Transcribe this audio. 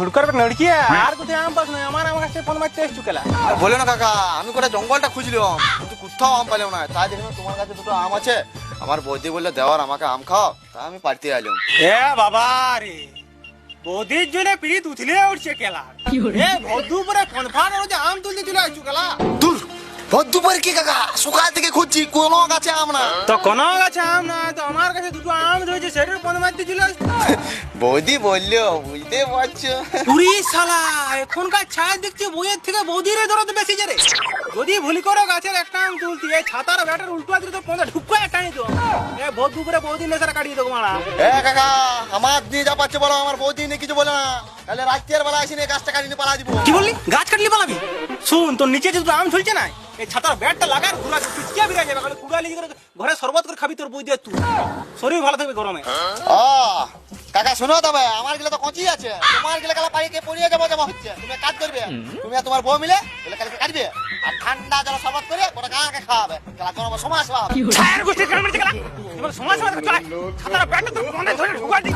হুড়কার লড়কি আর কোথায় আম পাস না আমার আমার কাছে ফোন মারতে এসছু কেলা বলে না কাকা, আমি গোটা জঙ্গলটা খুঁজলাম কিন্তু কোথাও আম পেলাম না। তাই দেখলাম তোমার কাছে দুটো আম আছে, আমার বৌদি বললে দেওয়ার আমাকে আম খাও, তা আমি পাড়তে এলাম। এ বাবা রে বৌদির জন্য পিড়ি উঠলে উঠছে কেলা এ ভদ্দু পরে কনফার্ম হলো যে আম তুলতে চলে আসছু কেলা দূর দুপুরে কি কাকা, সকাল থেকে খুঁজছি কোনো গাছে আম না। তো কোন গাছে আম না তো আমার কাছে দুটো আম ধরেছে সেটার ফোন মারতে চলে আসছু বৌদি বললো, বুঝতে পারছো। পুরি শালা এখনকার ছায়া দেখছি বইয়ের থেকে বৌদিরে দরদ বেশি যে রে যদি ভুল করো গাছের একটা আম তুলতি এই ছাতার ব্যাটার উল্টো দিলে তো পৌঁছা ঢুকায় টানি তো এ ভদ্দু করে বৌদি নেশারা কাটিয়ে দেবো মারা এ কাকা, আমার নিয়ে যা পাচ্ছে বলো, আমার বৌদি নিয়ে কিছু বলে না। তাহলে রাত্রির বেলা আসি নিয়ে গাছটা কাটিয়ে পালা দিব। কি বললি গাছ কাটলি পালাবি শুন তোর নিচে যে দুটো আম ঝুলছে না এই ছাতার ব্যাটটা লাগা ঘুরা পিটিয়া বিরা যাবে খালি কুড়ালি করে ঘরে শরবত করে খাবি তোর বই দিয়ে তুই শরীর ভালো থাকবে গরমে ও কাকা শুনো, তবে আমার গেলে তো কচি আছে, তোমার গেলে কালা পাড়িয়ে পড়িয়ে যাবো জমা হচ্ছে। তুমি এক কাজ করবে, তুমি আর তোমার বউ মিলে গেলে কালকে কাটবে আর ঠান্ডা জল শরবত করে গোটা গাঁকে খাওয়াবে। কালা গরমে সময় আসবে। ছায়ের গোষ্ঠীর কারণে চলা এবার সমাজ সমাজ চলা ছাতার ব্যাটটা তো বন্ধে ধরে ঢুকা দি